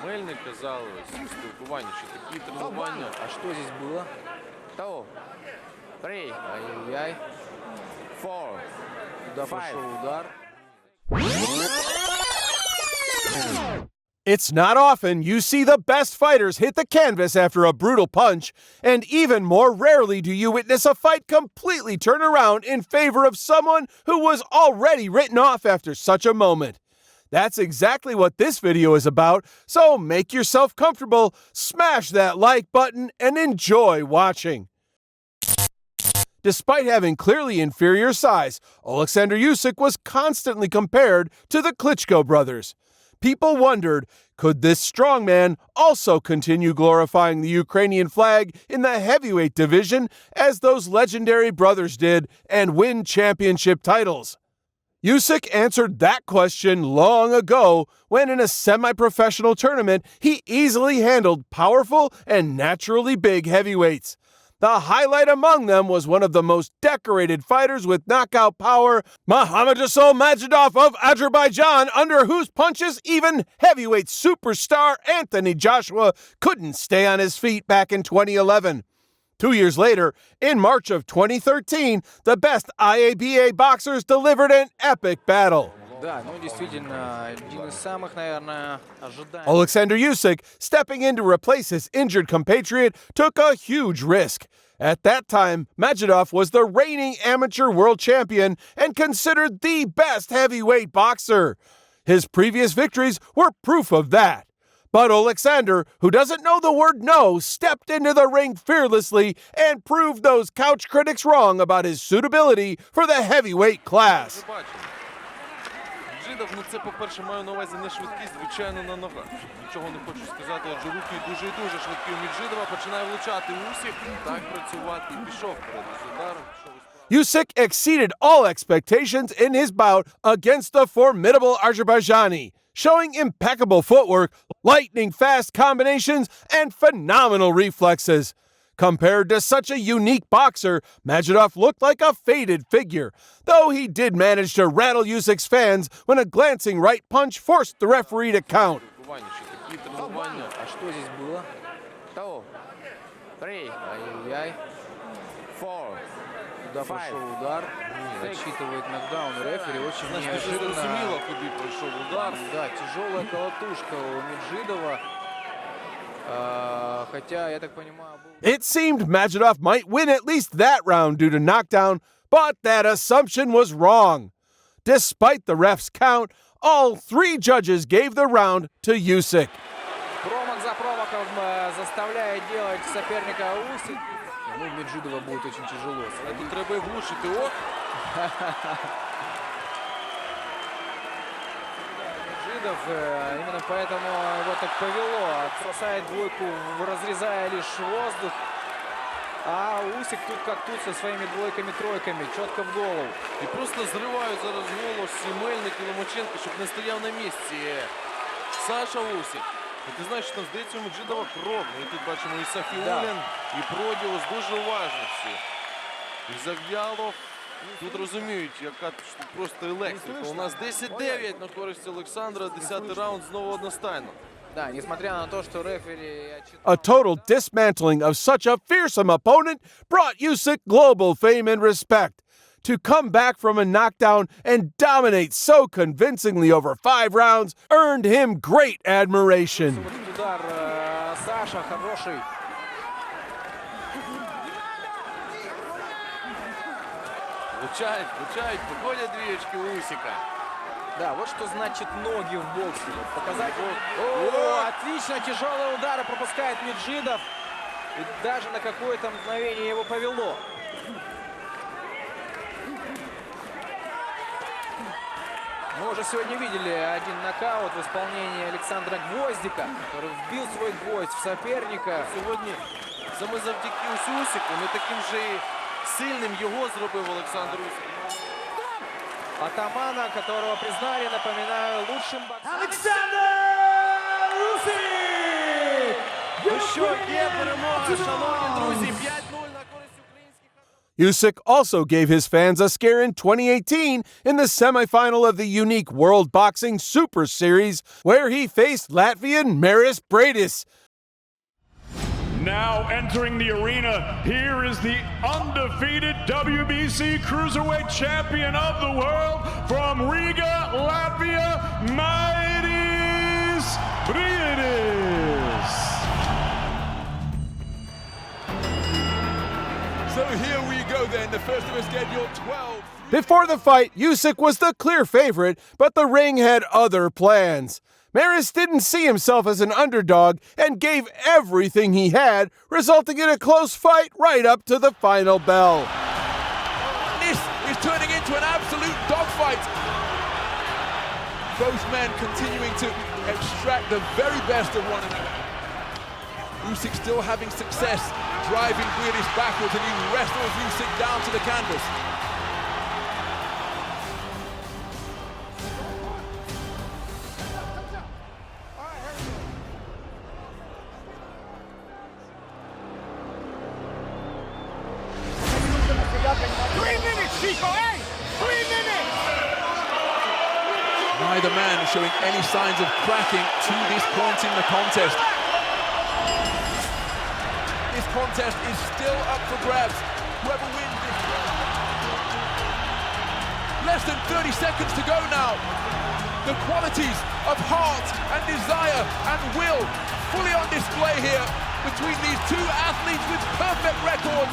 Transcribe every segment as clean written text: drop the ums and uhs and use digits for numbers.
Мельник казали, спілкування, що такі тренування. А что здесь было? 2, 3, Ай-яй-яй. 4. Куда пошел удар? It's not often you see the best fighters hit the canvas after a brutal punch, and even more rarely do you witness a fight completely turn around in favor of someone who was already written off after such a moment. That's exactly what this video is about, so make yourself comfortable, smash that like button, and enjoy watching. Despite having clearly inferior size, Oleksandr Usyk was constantly compared to the Klitschko brothers. People wondered, could this strongman also continue glorifying the Ukrainian flag in the heavyweight division as those legendary brothers did and win championship titles? Usyk answered that question long ago when in a semi-professional tournament he easily handled powerful and naturally big heavyweights. The highlight among them was one of the most decorated fighters with knockout power, Majdov of Azerbaijan, under whose punches even heavyweight superstar Anthony Joshua couldn't stay on his feet back in 2011. 2 years later, in March of 2013, the best IABA boxers delivered an epic battle. Да, ну действительно, один из самых, наверное, ожидаемых. Oleksandr Usyk, stepping in to replace his injured compatriot, took a huge risk. At that time, Majdov was the reigning amateur world champion and considered the best heavyweight boxer. His previous victories were proof of that. But Oleksandr, who doesn't know the word no, stepped into the ring fearlessly and proved those couch critics wrong about his suitability for the heavyweight class. Маjdov, ну це, по-перше, маю на увазі не швидкість, звичайно, на ногах. Нічого не хочу сказати, адже руки дуже і дуже швидкі у Маjdova. Починає влучати Usyk. Так працювати і пішов вперед з ударом. Usyk exceeded all expectations in his bout against the formidable Azerbaijani, showing impeccable footwork, lightning-fast combinations, and phenomenal reflexes. Compared to such a unique boxer, Majdov looked like a faded figure, though he did manage to rattle Usyk's fans when a glancing right punch forced the referee to count. А что здесь было? 2, 3, Ай-яй-яй. 4. Куда пошел удар? Засчитывает нокдаун рефери. Очень Зрозуміло, неожиданно. куди пройшов удар. Да, тяжелая колотушка у Маjdova. Хотя, я так понимаю, It seemed Majdov might win at least that round due to knockdown, but that assumption was wrong. Despite the ref's count, all 3 judges gave the round to Usyk. промах за промахом заставляет делать соперника Usyk. Ну, Маjdova будет очень тяжело. Тут треба глушити. О! Majdov, именно поэтому его так повело. Бросает двойку, разрезая лишь воздух. А Usyk тут как тут со своими двойками-тройками, четко в голову. І просто зривають зараз голос і Мельник, і Ломаченко, щоб не стояв на місці. Саша Usyk. І ти знаєш, що там, здається, у Маjdova кров. І тут бачимо і Сафіулін, і Briedis, дуже уважно всі. І Зав'ялов. Тут розуміють, яка просто електрика. У нас 10-9 на користь Олександра, 10-й раунд знову одностайно. Да, несмотря на то, что рефери... A total dismantling of such a fearsome opponent brought Usyk global fame and respect. To come back from a knockdown and dominate so convincingly over 5 rounds earned him great admiration. Удар Саша хороший. Влучають, походять двієчки у Усика. Да, вот что значит ноги в боксе. Показать. О, отлично, тяжелые удары пропускает Маjdov. И даже на какое-то мгновение его повело. Мы уже сегодня видели один нокаут в исполнении Олександра Гвоздика, который вбил свой гвоздь в соперника. Сьогодні саме завдяки Усику не таким же і сильним його зробив Олександр Usyk. Атамана, которого признали, напоминаю, лучшим боксером. Oleksandr Usyk! Ну що, є перемога, шановні друзі, 5-0 на користь українських. Usyk also gave his fans a scare in 2018 in the semifinal of the unique World Boxing Super Series, where he faced Latvian Briedis. Now entering the arena, here is the undefeated WBC Cruiserweight Champion of the world from Riga, Latvia, Majdov Briedis. So here we go then, the first of us get your 12. Before the fight, Usyk was the clear favorite, but the ring had other plans. Briedis didn't see himself as an underdog and gave everything he had, resulting in a close fight right up to the final bell. This is turning into an absolute dogfight. Both men continuing to extract the very best of one another. Usyk still having success driving Briedis backwards, and he wrestles Usyk down to the canvas. Neither man showing any signs of cracking to this point in the contest. This contest is still up for grabs. Whoever wins this. Less than 30 seconds to go now. The qualities of heart and desire and will fully on display here between these two athletes with perfect records.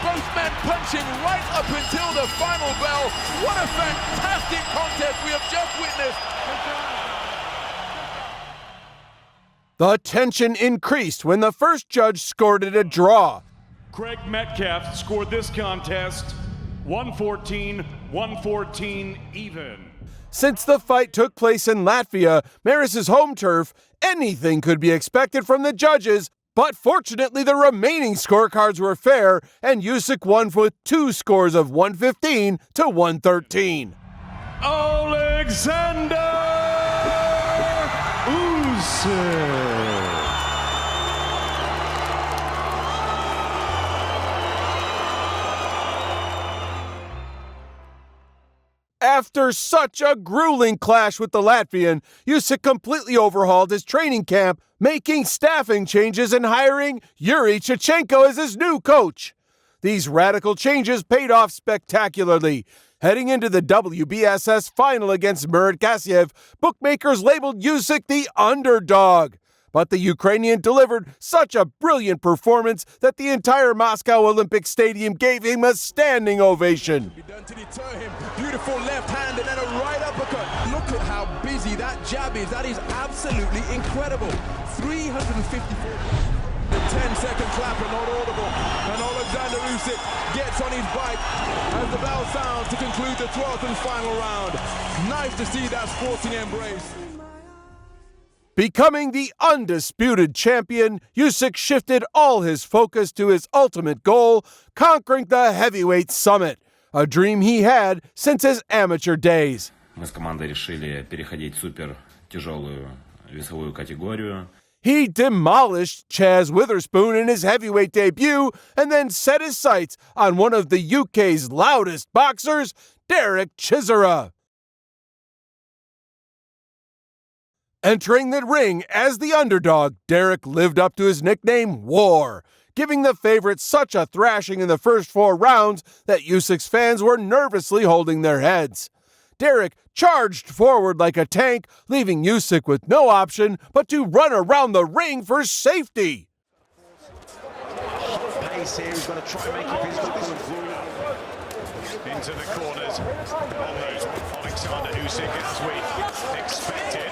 Both men punching right up until the final bell. What a fantastic contest we have just witnessed. The tension increased when the first judge scored it a draw. Craig Metcalf scored this contest 114 even. Since the fight took place in Latvia, Briedis' home turf, anything could be expected from the judges, but fortunately the remaining scorecards were fair, and Usyk won with two scores of 115 to 113. Oleksandr Usyk. After such a grueling clash with the Latvian, Usyk completely overhauled his training camp, making staffing changes and hiring Yuri Chechenko as his new coach. These radical changes paid off spectacularly. Heading into the WBSS final against Briedis, bookmakers labeled Usyk the underdog. But the Ukrainian delivered such a brilliant performance that the entire Moscow Olympic Stadium gave him a standing ovation. Done to deter him. Beautiful left hand and then a right uppercut. Look at how busy that jab is. That is absolutely incredible. 354. The 10-second clapper not audible. And Oleksandr Usyk gets on his bike as the bell sounds to conclude the 12th and final round. Nice to see that sporting embrace. Becoming the undisputed champion, Usyk shifted all his focus to his ultimate goal, conquering the heavyweight summit, a dream he had since his amateur days. Мы с командой решили переходить в супер тяжелую весовую категорию. He demolished Chaz Witherspoon in his heavyweight debut and then set his sights on one of the UK's loudest boxers, Derek Chisora. Entering the ring as the underdog, Derek lived up to his nickname, War, giving the favorite such a thrashing in the first 4 rounds that Usyk's fans were nervously holding their heads. Derek charged forward like a tank, leaving Usyk with no option but to run around the ring for safety. Pace here, he's got to try and make it physical. Into the corners. On those Oleksandr Usyk as we expected.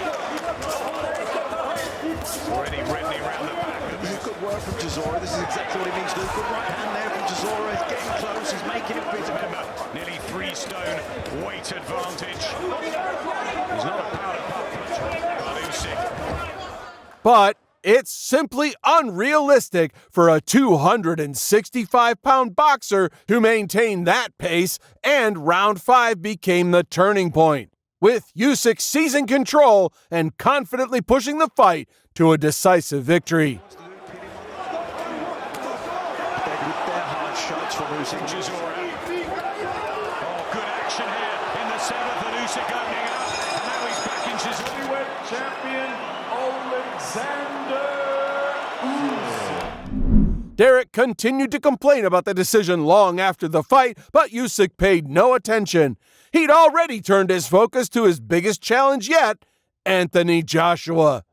Already Briedis around the back. Good work from Chisora. This is exactly what he needs to do. Good right hand there from Chisora. He's getting close. He's making it fit. Remember, nearly 3 stone weight advantage. He's not a powder puff, but Usyk. But it's simply unrealistic for a 265-pound boxer to maintain that pace, and round 5 became the turning point, with Usyk seizing control and confidently pushing the fight to a decisive victory. With their Usyk, Chisora. Oh, good action here in the 7th, and Usyk opening up. And now he's back in Chisora. Heavyweight champion Oleksandr. Derek continued to complain about the decision long after the fight, but Usyk paid no attention. He'd already turned his focus to his biggest challenge yet, Anthony Joshua.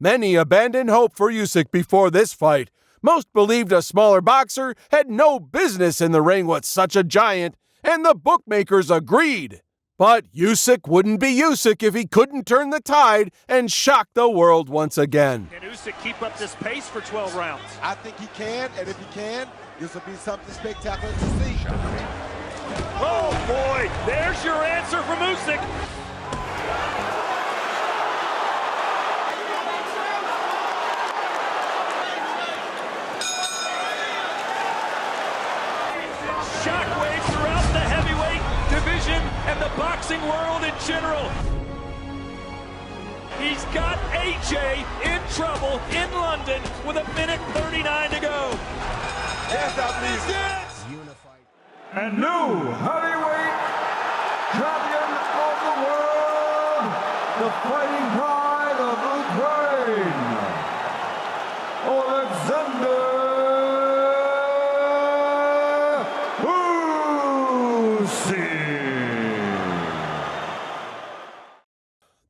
Many abandoned hope for Usyk before this fight. Most believed a smaller boxer had no business in the ring with such a giant, and the bookmakers agreed. But Usyk wouldn't be Usyk if he couldn't turn the tide and shock the world once again. Can Usyk keep up this pace for 12 rounds? I think he can, and if he can, this will be something spectacular to see. Oh boy, there's your answer from Usyk. Shockwaves throughout the heavyweight division and the boxing world in general. He's got AJ in trouble in London with 1:39 to go. Yes, I believe it. And new heavyweight champion of the world, the fighting pride of Ukraine, Oleksandr Usyk.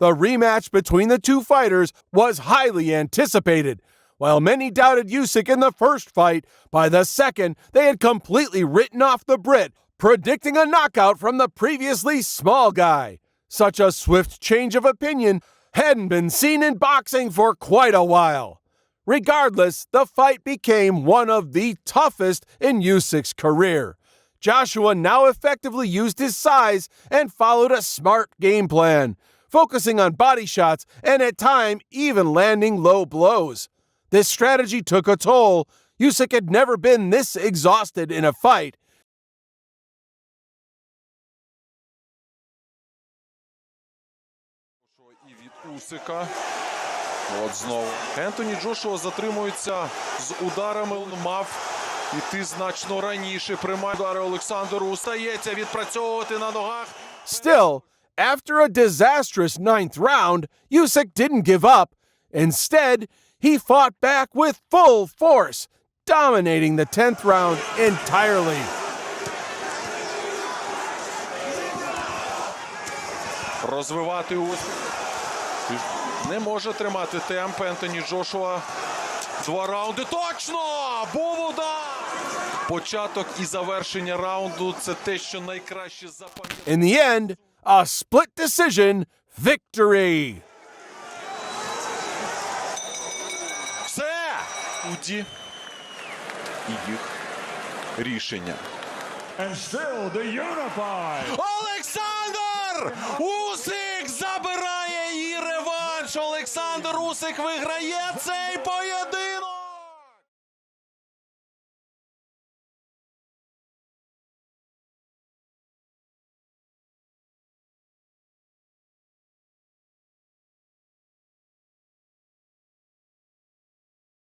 The rematch between the two fighters was highly anticipated. While many doubted Usyk in the first fight, by the second, they had completely written off the Brit, predicting a knockout from the previously small guy. Such a swift change of opinion hadn't been seen in boxing for quite a while. Regardless, the fight became one of the toughest in Usyk's career. Joshua now effectively used his size and followed a smart game plan, focusing on body shots and at times even landing low blows. This strategy took a toll. Usyk had never been this exhausted in a fight. І від Усика. От знову. Ентоні Джошуа затримується з ударами. Мав іти значно раніше. Приймає удари Олександру. Устається відпрацьовувати на ногах. Still, after a disastrous 9th round, Usyk didn't give up. Instead, he fought back with full force, dominating the 10th round entirely. Розвивати Усик. Не може тримати темп Ентоні Джошуа. 2 раунди. Точно! Був удар! Початок і завершення раунду – це те, що найкраще запам'ятати. In the end, a split decision victory. Все! Уді і їх рішення. And still the unified. Олександр Усик забирає її реванш. Олександр Усик виграє цей поєдинок.